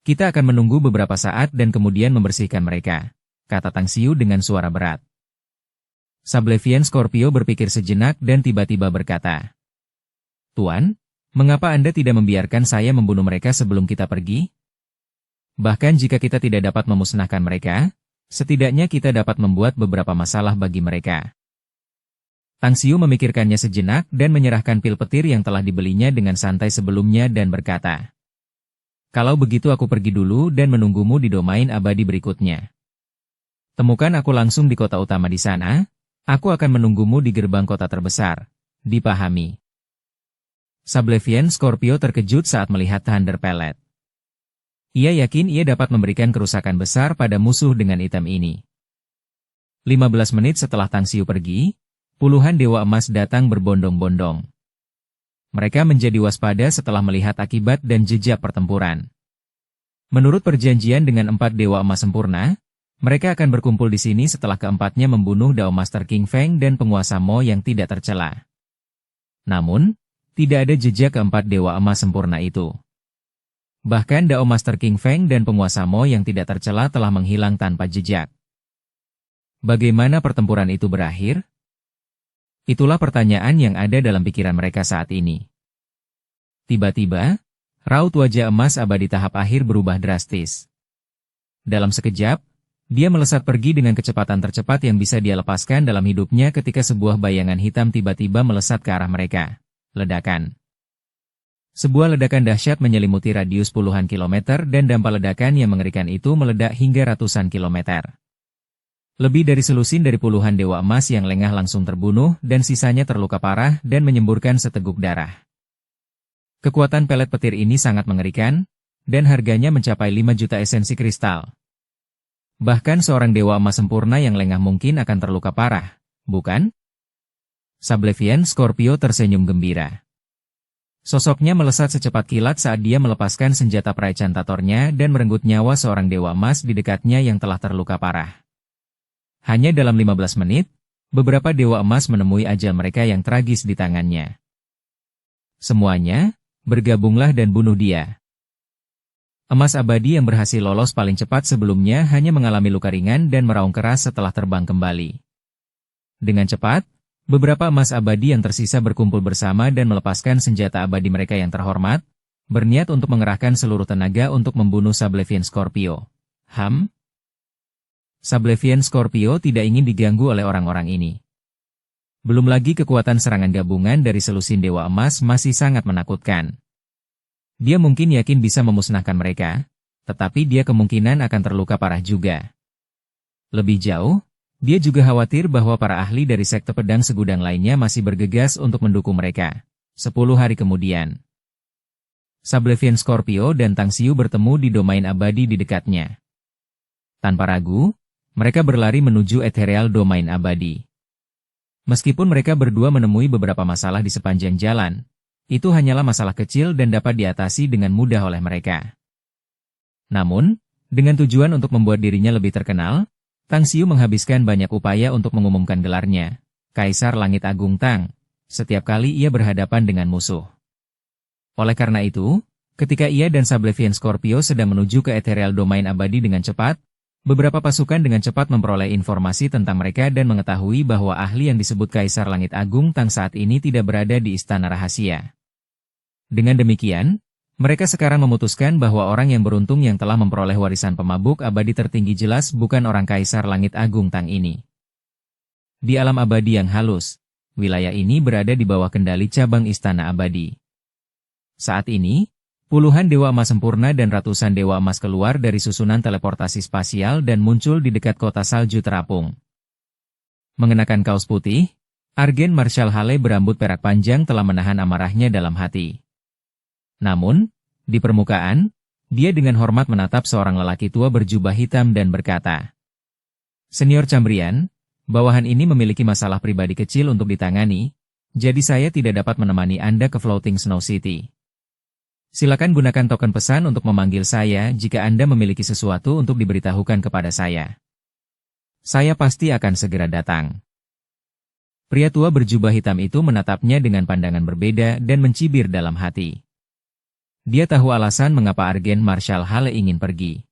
Kita akan menunggu beberapa saat dan kemudian membersihkan mereka, kata Tang Xiu dengan suara berat. Sablevian Scorpio berpikir sejenak dan tiba-tiba berkata, Tuan, mengapa Anda tidak membiarkan saya membunuh mereka sebelum kita pergi? Bahkan jika kita tidak dapat memusnahkan mereka, setidaknya kita dapat membuat beberapa masalah bagi mereka. Tang Xiu memikirkannya sejenak dan menyerahkan pil petir yang telah dibelinya dengan santai sebelumnya dan berkata, kalau begitu aku pergi dulu dan menunggumu di domain abadi berikutnya. Temukan aku langsung di kota utama di sana, aku akan menunggumu di gerbang kota terbesar. Dipahami. Sablevian Scorpio terkejut saat melihat Thunder Pellet. Ia yakin ia dapat memberikan kerusakan besar pada musuh dengan item ini. 15 menit setelah Tang Xiu pergi, puluhan dewa emas datang berbondong-bondong. Mereka menjadi waspada setelah melihat akibat dan jejak pertempuran. Menurut perjanjian dengan 4 dewa emas sempurna, mereka akan berkumpul di sini setelah keempatnya membunuh Dao Master King Feng dan penguasa Mo yang tidak tercela. Namun, tidak ada jejak keempat dewa emas sempurna itu. Bahkan Dao Master King Feng dan penguasa Mo yang tidak tercela telah menghilang tanpa jejak. Bagaimana pertempuran itu berakhir? Itulah pertanyaan yang ada dalam pikiran mereka saat ini. Tiba-tiba, raut wajah emas abadi tahap akhir berubah drastis. Dalam sekejap, dia melesat pergi dengan kecepatan tercepat yang bisa dia lepaskan dalam hidupnya ketika sebuah bayangan hitam tiba-tiba melesat ke arah mereka. Ledakan. Sebuah ledakan dahsyat menyelimuti radius puluhan kilometer dan dampak ledakan yang mengerikan itu meledak hingga ratusan kilometer. Lebih dari selusin dari puluhan dewa emas yang lengah langsung terbunuh dan sisanya terluka parah dan menyemburkan seteguk darah. Kekuatan pelet petir ini sangat mengerikan, dan harganya mencapai 5 juta esensi kristal. Bahkan seorang dewa emas sempurna yang lengah mungkin akan terluka parah, bukan? Sablevian Scorpio tersenyum gembira. Sosoknya melesat secepat kilat saat dia melepaskan senjata perai cantatornya dan merenggut nyawa seorang dewa emas di dekatnya yang telah terluka parah. Hanya dalam 15 menit, beberapa dewa emas menemui ajal mereka yang tragis di tangannya. Semuanya, bergabunglah dan bunuh dia. Emas abadi yang berhasil lolos paling cepat sebelumnya hanya mengalami luka ringan dan meraung keras setelah terbang kembali. Dengan cepat, beberapa emas abadi yang tersisa berkumpul bersama dan melepaskan senjata abadi mereka yang terhormat, berniat untuk mengerahkan seluruh tenaga untuk membunuh Sablevian Scorpio. Sablevian Scorpio tidak ingin diganggu oleh orang-orang ini. Belum lagi kekuatan serangan gabungan dari selusin Dewa Emas masih sangat menakutkan. Dia mungkin yakin bisa memusnahkan mereka, tetapi dia kemungkinan akan terluka parah juga. Lebih jauh, dia juga khawatir bahwa para ahli dari sekte pedang segudang lainnya masih bergegas untuk mendukung mereka. 10 hari kemudian, Sablevian Scorpio dan Tang Xiu bertemu di domain abadi di dekatnya. Tanpa ragu, mereka berlari menuju ethereal domain abadi. Meskipun mereka berdua menemui beberapa masalah di sepanjang jalan, itu hanyalah masalah kecil dan dapat diatasi dengan mudah oleh mereka. Namun, dengan tujuan untuk membuat dirinya lebih terkenal, Tang Xiu menghabiskan banyak upaya untuk mengumumkan gelarnya, Kaisar Langit Agung Tang, setiap kali ia berhadapan dengan musuh. Oleh karena itu, ketika ia dan Sablevian Scorpio sedang menuju ke ethereal domain abadi dengan cepat, beberapa pasukan dengan cepat memperoleh informasi tentang mereka dan mengetahui bahwa ahli yang disebut Kaisar Langit Agung Tang saat ini tidak berada di Istana Rahasia. Dengan demikian, mereka sekarang memutuskan bahwa orang yang beruntung yang telah memperoleh warisan pemabuk abadi tertinggi jelas bukan orang Kaisar Langit Agung Tang ini. Di alam abadi yang halus, wilayah ini berada di bawah kendali cabang Istana Abadi. Saat ini, puluhan Dewa Emas sempurna dan ratusan Dewa Emas keluar dari susunan teleportasi spasial dan muncul di dekat kota salju terapung. Mengenakan kaos putih, Argen Marshal Hale berambut perak panjang telah menahan amarahnya dalam hati. Namun, di permukaan, dia dengan hormat menatap seorang lelaki tua berjubah hitam dan berkata, "Senior Cambrian, bawahan ini memiliki masalah pribadi kecil untuk ditangani, jadi saya tidak dapat menemani Anda ke Floating Snow City. Silakan gunakan token pesan untuk memanggil saya jika Anda memiliki sesuatu untuk diberitahukan kepada saya. Saya pasti akan segera datang." Pria tua berjubah hitam itu menatapnya dengan pandangan berbeda dan mencibir dalam hati. Dia tahu alasan mengapa Argen Marshal Hale ingin pergi.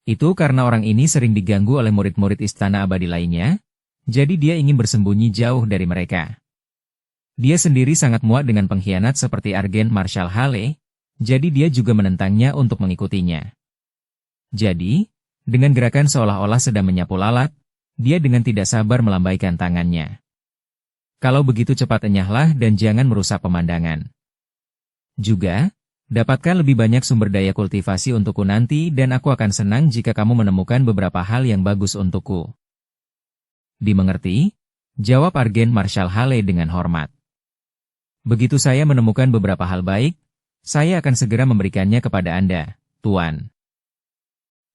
Itu karena orang ini sering diganggu oleh murid-murid Istana Abadi lainnya, jadi dia ingin bersembunyi jauh dari mereka. Dia sendiri sangat muak dengan pengkhianat seperti Argen Marshal Hale, jadi dia juga menentangnya untuk mengikutinya. Jadi, dengan gerakan seolah-olah sedang menyapu lalat, dia dengan tidak sabar melambaikan tangannya. "Kalau begitu cepat enyahlah dan jangan merusak pemandangan. Juga, dapatkan lebih banyak sumber daya kultivasi untukku nanti dan aku akan senang jika kamu menemukan beberapa hal yang bagus untukku." "Dimengerti?" jawab Argen Marshal Hale dengan hormat. "Begitu saya menemukan beberapa hal baik, saya akan segera memberikannya kepada Anda, Tuan."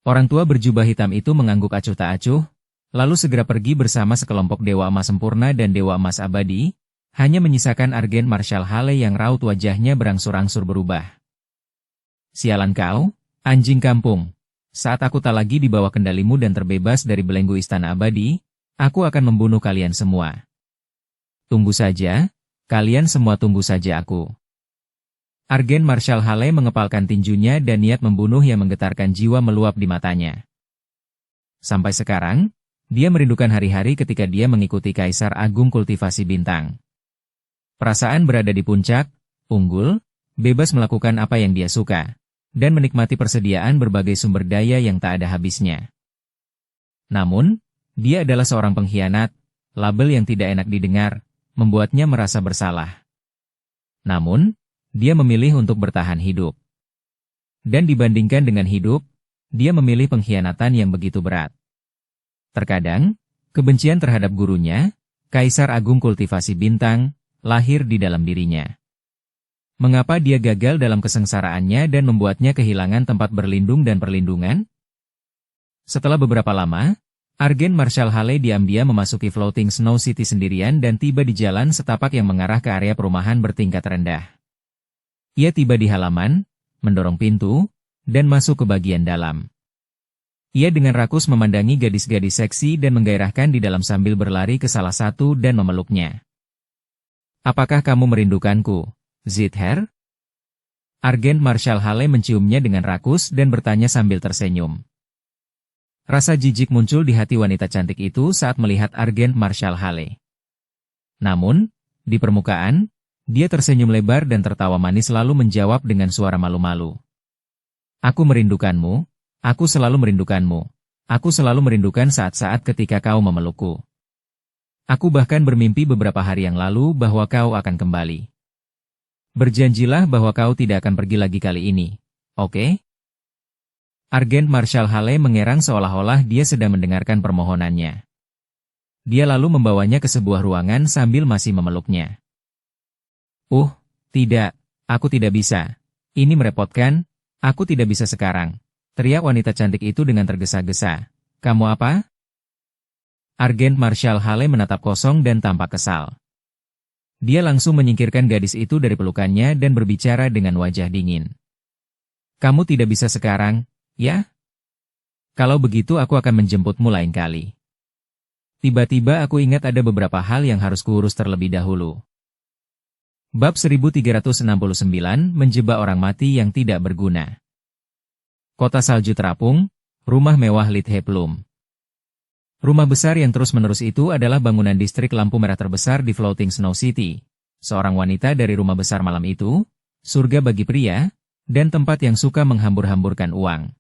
Orang tua berjubah hitam itu mengangguk acuh tak acuh, lalu segera pergi bersama sekelompok Dewa Emas sempurna dan Dewa Emas abadi, hanya menyisakan Argen Marshal Hale yang raut wajahnya berangsur-angsur berubah. "Sialan kau, anjing kampung. Saat aku tak lagi di bawah kendalimu dan terbebas dari belenggu Istana Abadi, aku akan membunuh kalian semua. Tunggu saja, kalian semua tunggu saja aku." Argen Marshal Hale mengepalkan tinjunya dan niat membunuh yang menggetarkan jiwa meluap di matanya. Sampai sekarang, dia merindukan hari-hari ketika dia mengikuti Kaisar Agung Kultivasi Bintang. Perasaan berada di puncak, unggul, bebas melakukan apa yang dia suka, dan menikmati persediaan berbagai sumber daya yang tak ada habisnya. Namun, dia adalah seorang pengkhianat, label yang tidak enak didengar, membuatnya merasa bersalah. Namun, dia memilih untuk bertahan hidup. Dan dibandingkan dengan hidup, dia memilih pengkhianatan yang begitu berat. Terkadang, kebencian terhadap gurunya, Kaisar Agung Kultivasi Bintang, lahir di dalam dirinya. Mengapa dia gagal dalam kesengsaraannya dan membuatnya kehilangan tempat berlindung dan perlindungan? Setelah beberapa lama, Argen Marshall Hale diam-diam memasuki Floating Snow City sendirian dan tiba di jalan setapak yang mengarah ke area perumahan bertingkat rendah. Ia tiba di halaman, mendorong pintu, dan masuk ke bagian dalam. Ia dengan rakus memandangi gadis-gadis seksi dan menggairahkan di dalam sambil berlari ke salah satu dan memeluknya. "Apakah kamu merindukanku, Zither?" Argen Marshall Hale menciumnya dengan rakus dan bertanya sambil tersenyum. Rasa jijik muncul di hati wanita cantik itu saat melihat Argen Marshall Hale. Namun, di permukaan, dia tersenyum lebar dan tertawa manis lalu menjawab dengan suara malu-malu. "Aku merindukanmu, aku selalu merindukanmu. Aku selalu merindukan saat-saat ketika kau memelukku. Aku bahkan bermimpi beberapa hari yang lalu bahwa kau akan kembali. Berjanjilah bahwa kau tidak akan pergi lagi kali ini, oke?" Argen Marshall Hale mengerang seolah-olah dia sedang mendengarkan permohonannya. Dia lalu membawanya ke sebuah ruangan sambil masih memeluknya. Tidak, aku tidak bisa. Ini merepotkan, aku tidak bisa sekarang," teriak wanita cantik itu dengan tergesa-gesa. "Kamu apa?" Argen Marshall Hale menatap kosong dan tampak kesal. Dia langsung menyingkirkan gadis itu dari pelukannya dan berbicara dengan wajah dingin. "Kamu tidak bisa sekarang, ya? Kalau begitu aku akan menjemputmu lain kali." Tiba-tiba aku ingat ada beberapa hal yang harus kuurus terlebih dahulu. Bab 1369 menjebak orang mati yang tidak berguna. Kota salju terapung, rumah mewah Lithe Plum. Rumah besar yang terus-menerus itu adalah bangunan distrik lampu merah terbesar di Floating Snow City. Seorang wanita dari rumah besar malam itu, surga bagi pria, dan tempat yang suka menghambur-hamburkan uang.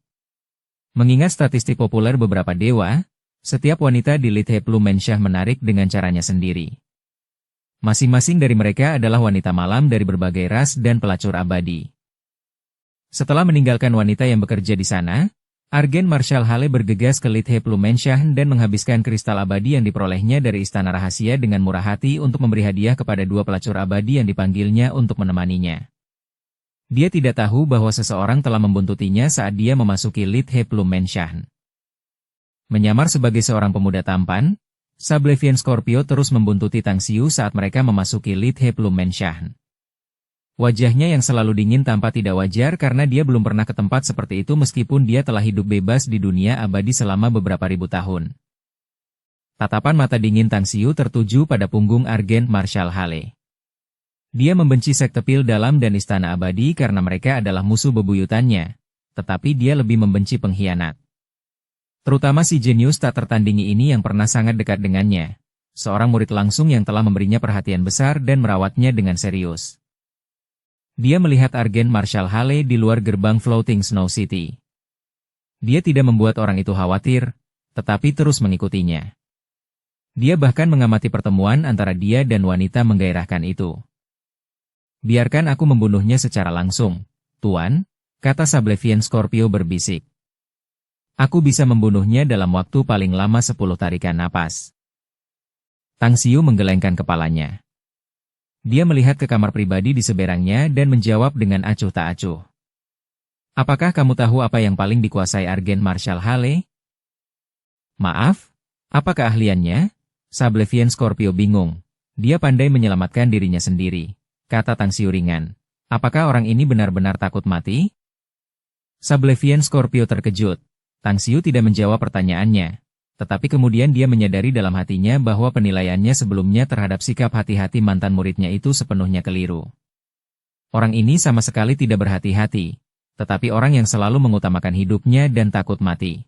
Mengingat statistik populer beberapa dewa, setiap wanita di Lithe Plum Mansion menarik dengan caranya sendiri. Masing-masing dari mereka adalah wanita malam dari berbagai ras dan pelacur abadi. Setelah meninggalkan wanita yang bekerja di sana, Argen Marshall Hale bergegas ke Lithe Plum Mansion dan menghabiskan kristal abadi yang diperolehnya dari Istana Rahasia dengan murah hati untuk memberi hadiah kepada dua pelacur abadi yang dipanggilnya untuk menemaninya. Dia tidak tahu bahwa seseorang telah membuntutinya saat dia memasuki Lithe Plum Mansion. Menyamar sebagai seorang pemuda tampan, Sablevian Scorpio terus membuntuti Tang Xiu saat mereka memasuki Lithe Plum Mansion. Wajahnya yang selalu dingin tampak tidak wajar karena dia belum pernah ke tempat seperti itu meskipun dia telah hidup bebas di dunia abadi selama beberapa ribu tahun. Tatapan mata dingin Tang Xiu tertuju pada punggung Argen Marshall Hale. Dia membenci sekte Pil Dalam dan Istana Abadi karena mereka adalah musuh bebuyutannya, tetapi dia lebih membenci pengkhianat. Terutama si jenius tak tertandingi ini yang pernah sangat dekat dengannya, seorang murid langsung yang telah memberinya perhatian besar dan merawatnya dengan serius. Dia melihat Argen Marshall Hale di luar gerbang Floating Snow City. Dia tidak membuat orang itu khawatir, tetapi terus mengikutinya. Dia bahkan mengamati pertemuan antara dia dan wanita menggairahkan itu. "Biarkan aku membunuhnya secara langsung, Tuan," kata Sablevian Scorpio berbisik. "Aku bisa membunuhnya dalam waktu paling lama 10 tarikan napas." Tang Xiu menggelengkan kepalanya. Dia melihat ke kamar pribadi di seberangnya dan menjawab dengan acuh tak acuh. "Apakah kamu tahu apa yang paling dikuasai Argen Marshall Hale?" "Maaf, apa keahliannya?" Sablevian Scorpio bingung. Dia pandai menyelamatkan dirinya sendiri, kata Tang Xiu ringan. "Apakah orang ini benar-benar takut mati?" Sablevian Scorpio terkejut. Tang Xiu tidak menjawab pertanyaannya. Tetapi kemudian dia menyadari dalam hatinya bahwa penilaiannya sebelumnya terhadap sikap hati-hati mantan muridnya itu sepenuhnya keliru. Orang ini sama sekali tidak berhati-hati, tetapi orang yang selalu mengutamakan hidupnya dan takut mati.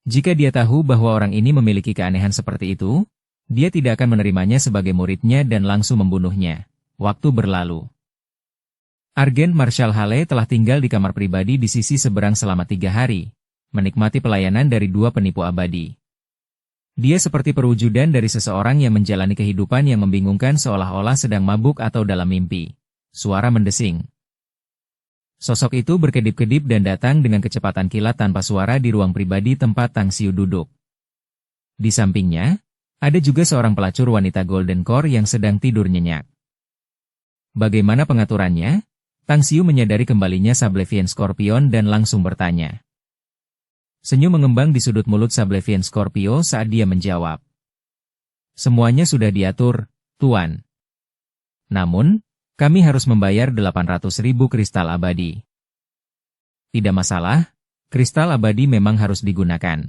Jika dia tahu bahwa orang ini memiliki keanehan seperti itu, dia tidak akan menerimanya sebagai muridnya dan langsung membunuhnya. Waktu berlalu. Argen Marshall Hale telah tinggal di kamar pribadi di sisi seberang selama 3 hari. Menikmati pelayanan dari 2 penipu abadi. Dia seperti perwujudan dari seseorang yang menjalani kehidupan yang membingungkan seolah-olah sedang mabuk atau dalam mimpi. Suara mendesing. Sosok itu berkedip-kedip dan datang dengan kecepatan kilat tanpa suara di ruang pribadi tempat Tang Xiu duduk. Di sampingnya, ada juga seorang pelacur wanita Golden Core yang sedang tidur nyenyak. Bagaimana pengaturannya? Tang Xiu menyadari kembalinya Sablevian Scorpion dan langsung bertanya. Senyum mengembang di sudut mulut Sablevian Scorpio saat dia menjawab. Semuanya sudah diatur, Tuan. Namun, kami harus membayar 800.000 kristal abadi. Tidak masalah, kristal abadi memang harus digunakan.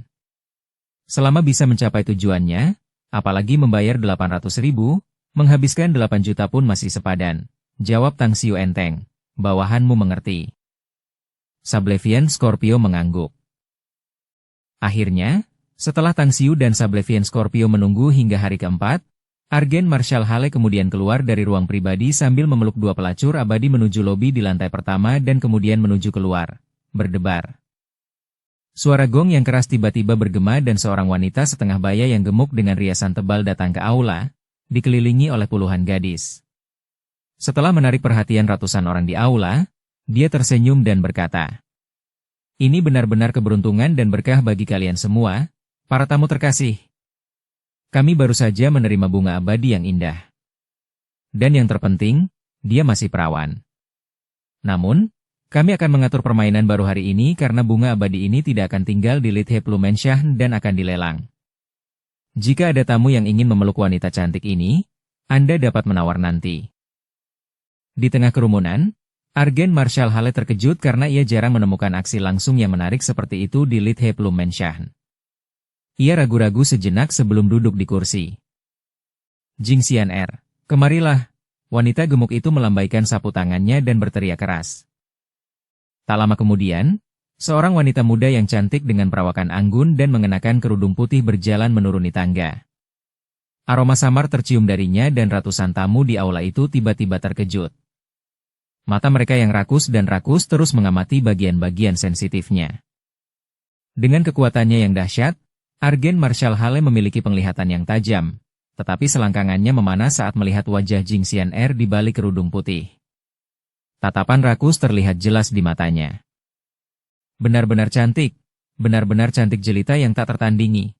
Selama bisa mencapai tujuannya, apalagi membayar 800.000, menghabiskan 8 juta pun masih sepadan. Jawab Tang Xiu enteng, bawahanmu mengerti. Sablevian Scorpio mengangguk. Akhirnya, setelah Tang Xiu dan Sablevian Scorpio menunggu hingga hari keempat, Argen Marshal Hale kemudian keluar dari ruang pribadi sambil memeluk dua pelacur abadi menuju lobi di lantai pertama dan kemudian menuju keluar, berdebar. Suara gong yang keras tiba-tiba bergema dan seorang wanita setengah baya yang gemuk dengan riasan tebal datang ke aula, dikelilingi oleh puluhan gadis. Setelah menarik perhatian ratusan orang di aula, dia tersenyum dan berkata, "Ini benar-benar keberuntungan dan berkah bagi kalian semua, para tamu terkasih. Kami baru saja menerima bunga abadi yang indah. Dan yang terpenting, dia masih perawan. Namun, kami akan mengatur permainan baru hari ini karena bunga abadi ini tidak akan tinggal di Lithe Plumenshahn dan akan dilelang. Jika ada tamu yang ingin memeluk wanita cantik ini, Anda dapat menawar nanti." Di tengah kerumunan, Argen Marshal Hale terkejut karena ia jarang menemukan aksi langsung yang menarik seperti itu di Lithe Plumenshahn. Ia ragu-ragu sejenak sebelum duduk di kursi. Jing Xian'er, kemarilah. Wanita gemuk itu melambaikan sapu tangannya dan berteriak keras. Tak lama kemudian, seorang wanita muda yang cantik dengan perawakan anggun dan mengenakan kerudung putih berjalan menuruni tangga. Aroma samar tercium darinya dan ratusan tamu di aula itu tiba-tiba terkejut. Mata mereka yang rakus terus mengamati bagian-bagian sensitifnya. Dengan kekuatannya yang dahsyat, Argen Marshal Hale memiliki penglihatan yang tajam, tetapi selangkangannya memanah saat melihat wajah Jing Xian'er di balik kerudung putih. Tatapan rakus terlihat jelas di matanya. Benar-benar cantik jelita yang tak tertandingi.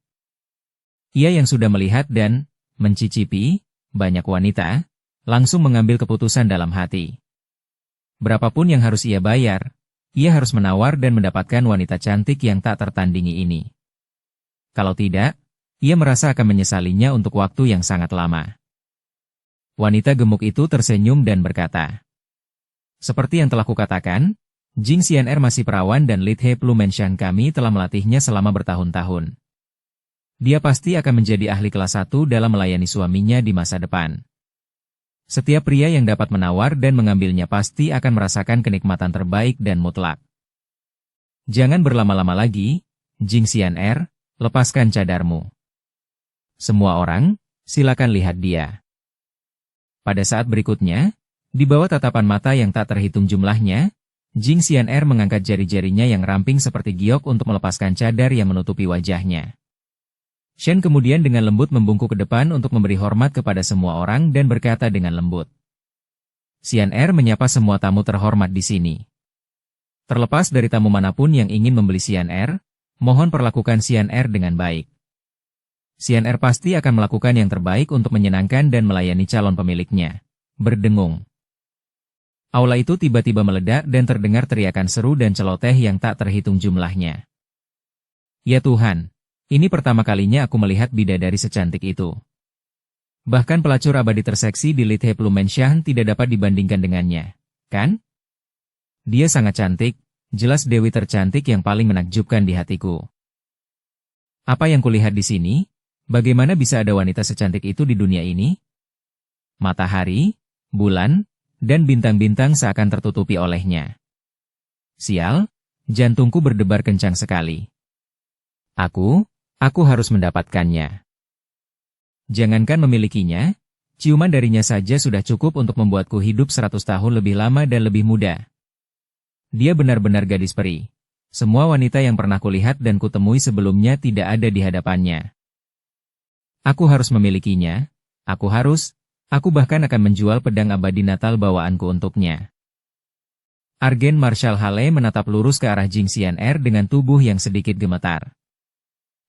Ia yang sudah melihat dan mencicipi banyak wanita, langsung mengambil keputusan dalam hati. Berapapun yang harus ia bayar, ia harus menawar dan mendapatkan wanita cantik yang tak tertandingi ini. Kalau tidak, ia merasa akan menyesalinya untuk waktu yang sangat lama. Wanita gemuk itu tersenyum dan berkata, "Seperti yang telah kukatakan, Jing Xian'er masih perawan dan Lithe Plumenshahn kami telah melatihnya selama bertahun-tahun. Dia pasti akan menjadi ahli kelas 1 dalam melayani suaminya di masa depan. Setiap pria yang dapat menawar dan mengambilnya pasti akan merasakan kenikmatan terbaik dan mutlak. Jangan berlama-lama lagi, Jing Xian'er, lepaskan cadarmu. Semua orang, silakan lihat dia." Pada saat berikutnya, di bawah tatapan mata yang tak terhitung jumlahnya, Jing Xian'er mengangkat jari-jarinya yang ramping seperti giok untuk melepaskan cadar yang menutupi wajahnya. Shen kemudian dengan lembut membungkuk ke depan untuk memberi hormat kepada semua orang dan berkata dengan lembut. Xian'er menyapa semua tamu terhormat di sini. Terlepas dari tamu manapun yang ingin membeli Xian'er, mohon perlakukan Xian'er dengan baik. Xian'er pasti akan melakukan yang terbaik untuk menyenangkan dan melayani calon pemiliknya. Berdengung. Aula itu tiba-tiba meledak dan terdengar teriakan seru dan celoteh yang tak terhitung jumlahnya. Ya Tuhan! Ini pertama kalinya aku melihat bidadari secantik itu. Bahkan pelacur abadi terseksi di Lithe Plumenshahn tidak dapat dibandingkan dengannya, kan? Dia sangat cantik, jelas dewi tercantik yang paling menakjubkan di hatiku. Apa yang kulihat di sini? Bagaimana bisa ada wanita secantik itu di dunia ini? Matahari, bulan, dan bintang-bintang seakan tertutupi olehnya. Sial, jantungku berdebar kencang sekali. Aku harus mendapatkannya. Jangankan memilikinya, ciuman darinya saja sudah cukup untuk membuatku hidup 100 tahun lebih lama dan lebih muda. Dia benar-benar gadis peri. Semua wanita yang pernah kulihat dan kutemui sebelumnya tidak ada di hadapannya. Aku harus memilikinya, aku bahkan akan menjual pedang abadi Natal bawaanku untuknya. Argen Marshal Hale menatap lurus ke arah Jing Xian'er dengan tubuh yang sedikit gemetar.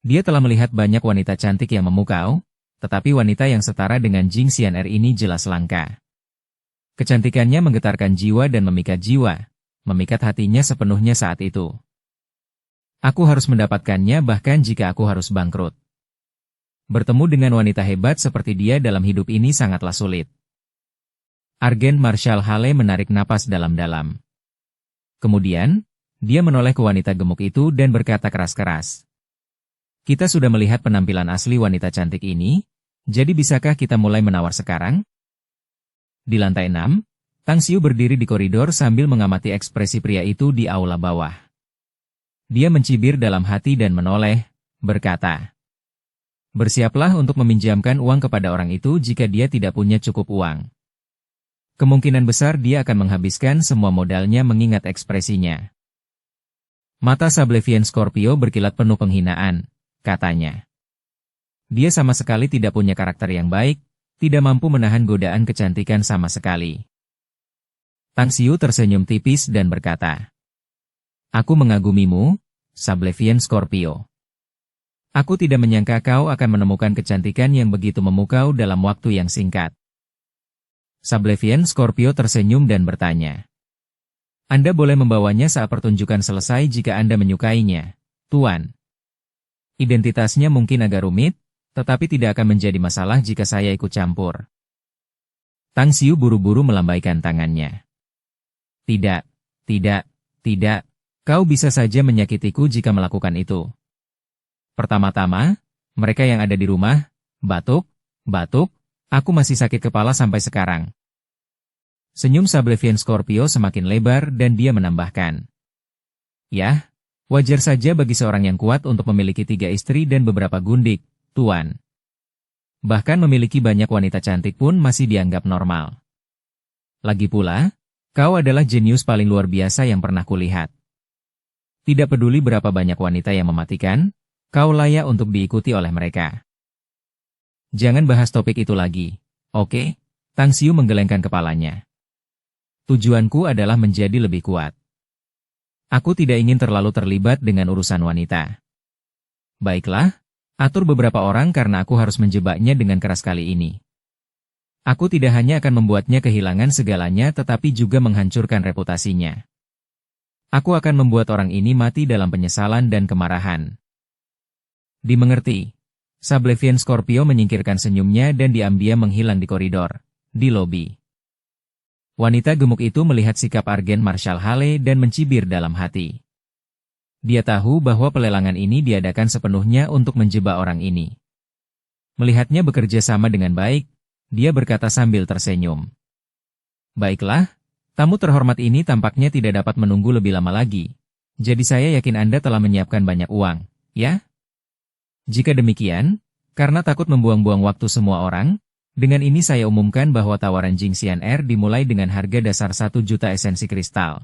Dia telah melihat banyak wanita cantik yang memukau, tetapi wanita yang setara dengan Jing Xian'er ini jelas langka. Kecantikannya menggetarkan jiwa dan memikat hatinya sepenuhnya saat itu. Aku harus mendapatkannya bahkan jika aku harus bangkrut. Bertemu dengan wanita hebat seperti dia dalam hidup ini sangatlah sulit. Argen Marshall Hale menarik napas dalam-dalam. Kemudian, dia menoleh ke wanita gemuk itu dan berkata keras-keras. Kita sudah melihat penampilan asli wanita cantik ini, jadi bisakah kita mulai menawar sekarang? Di lantai 6, Tang Xiu berdiri di koridor sambil mengamati ekspresi pria itu di aula bawah. Dia mencibir dalam hati dan menoleh, berkata, bersiaplah untuk meminjamkan uang kepada orang itu jika dia tidak punya cukup uang. Kemungkinan besar dia akan menghabiskan semua modalnya mengingat ekspresinya. Mata Sablevian Scorpio berkilat penuh penghinaan, katanya. Dia sama sekali tidak punya karakter yang baik, tidak mampu menahan godaan kecantikan sama sekali. Tang Xiu tersenyum tipis dan berkata, aku mengagumimu, Sablevian Scorpio. Aku tidak menyangka kau akan menemukan kecantikan yang begitu memukau dalam waktu yang singkat. Sablevian Scorpio tersenyum dan bertanya. Anda boleh membawanya saat pertunjukan selesai jika Anda menyukainya, Tuan. Identitasnya mungkin agak rumit, tetapi tidak akan menjadi masalah jika saya ikut campur. Tang Xiu buru-buru melambaikan tangannya. Tidak, tidak, tidak. Kau bisa saja menyakitiku jika melakukan itu. Pertama-tama, mereka yang ada di rumah, batuk, aku masih sakit kepala sampai sekarang. Senyum Sablevian Scorpio semakin lebar dan dia menambahkan. Yah, wajar saja bagi seorang yang kuat untuk memiliki 3 istri dan beberapa gundik, Tuan. Bahkan memiliki banyak wanita cantik pun masih dianggap normal. Lagi pula, kau adalah jenius paling luar biasa yang pernah kulihat. Tidak peduli berapa banyak wanita yang mematikan, kau layak untuk diikuti oleh mereka. Jangan bahas topik itu lagi, oke? Tang Xiu menggelengkan kepalanya. Tujuanku adalah menjadi lebih kuat. Aku tidak ingin terlalu terlibat dengan urusan wanita. Baiklah, atur beberapa orang karena aku harus menjebaknya dengan keras kali ini. Aku tidak hanya akan membuatnya kehilangan segalanya tetapi juga menghancurkan reputasinya. Aku akan membuat orang ini mati dalam penyesalan dan kemarahan. Dimengerti. Sablevian Scorpio menyingkirkan senyumnya dan diam-diam menghilang di koridor, di lobi. Wanita gemuk itu melihat sikap Argen Marshall Hale dan mencibir dalam hati. Dia tahu bahwa pelelangan ini diadakan sepenuhnya untuk menjebak orang ini. Melihatnya bekerja sama dengan baik, dia berkata sambil tersenyum. Baiklah, tamu terhormat ini tampaknya tidak dapat menunggu lebih lama lagi. Jadi saya yakin Anda telah menyiapkan banyak uang, ya? Jika demikian, karena takut membuang-buang waktu semua orang, dengan ini saya umumkan bahwa tawaran Jingxian Air dimulai dengan harga dasar 1 juta esensi kristal.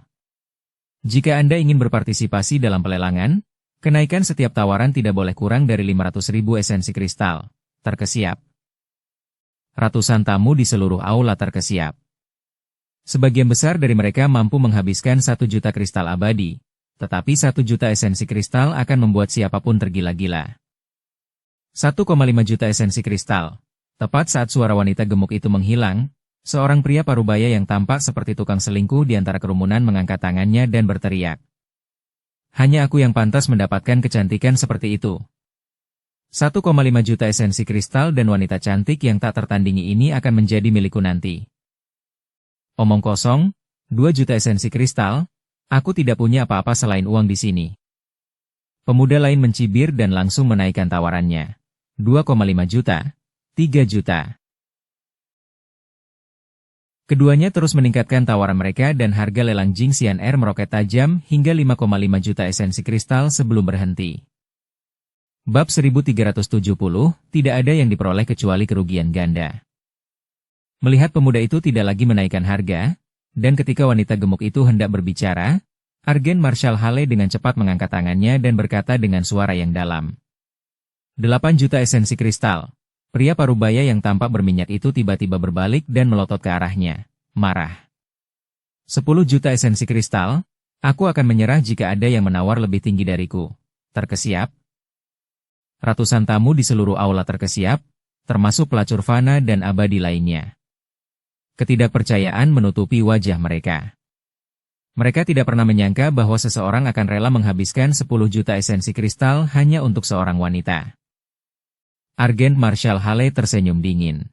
Jika Anda ingin berpartisipasi dalam pelelangan, kenaikan setiap tawaran tidak boleh kurang dari 500.000 esensi kristal. Terkesiap. Ratusan tamu di seluruh aula terkesiap. Sebagian besar dari mereka mampu menghabiskan 1 juta kristal abadi, tetapi 1 juta esensi kristal akan membuat siapapun tergila-gila. 1,5 juta esensi kristal. Tepat saat suara wanita gemuk itu menghilang, seorang pria parubaya yang tampak seperti tukang selingkuh di antara kerumunan mengangkat tangannya dan berteriak. Hanya aku yang pantas mendapatkan kecantikan seperti itu. 1,5 juta esensi kristal dan wanita cantik yang tak tertandingi ini akan menjadi milikku nanti. Omong kosong, 2 juta esensi kristal, aku tidak punya apa-apa selain uang di sini. Pemuda lain mencibir dan langsung menaikkan tawarannya. 2,5 juta. 3 juta. Keduanya terus meningkatkan tawaran mereka dan harga lelang Jingxian Air meroket tajam hingga 5,5 juta esensi kristal sebelum berhenti. Bab 1370, tidak ada yang diperoleh kecuali kerugian ganda. Melihat pemuda itu tidak lagi menaikkan harga, dan ketika wanita gemuk itu hendak berbicara, Argen Marshall Hale dengan cepat mengangkat tangannya dan berkata dengan suara yang dalam. 8 juta esensi kristal. Pria parubaya yang tampak berminyak itu tiba-tiba berbalik dan melotot ke arahnya, marah. 10 juta esensi kristal, aku akan menyerah jika ada yang menawar lebih tinggi dariku. Terkesiap. Ratusan tamu di seluruh aula terkesiap, termasuk pelacur fana dan abadi lainnya. Ketidakpercayaan menutupi wajah mereka. Mereka tidak pernah menyangka bahwa seseorang akan rela menghabiskan 10 juta esensi kristal hanya untuk seorang wanita. Argent Marshal Hale tersenyum dingin.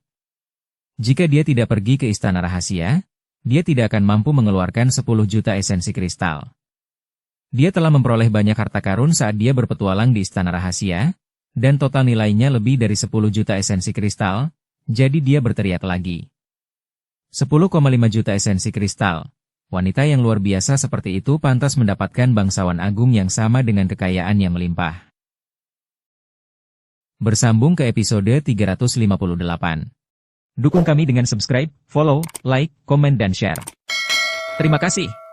Jika dia tidak pergi ke Istana Rahasia, dia tidak akan mampu mengeluarkan 10 juta esensi kristal. Dia telah memperoleh banyak harta karun saat dia berpetualang di Istana Rahasia, dan total nilainya lebih dari 10 juta esensi kristal, jadi dia berteriak lagi. 10,5 juta esensi kristal. Wanita yang luar biasa seperti itu pantas mendapatkan bangsawan agung yang sama dengan kekayaan yang melimpah. Bersambung ke episode 358. Dukung kami dengan subscribe, follow, like, komen dan share. Terima kasih.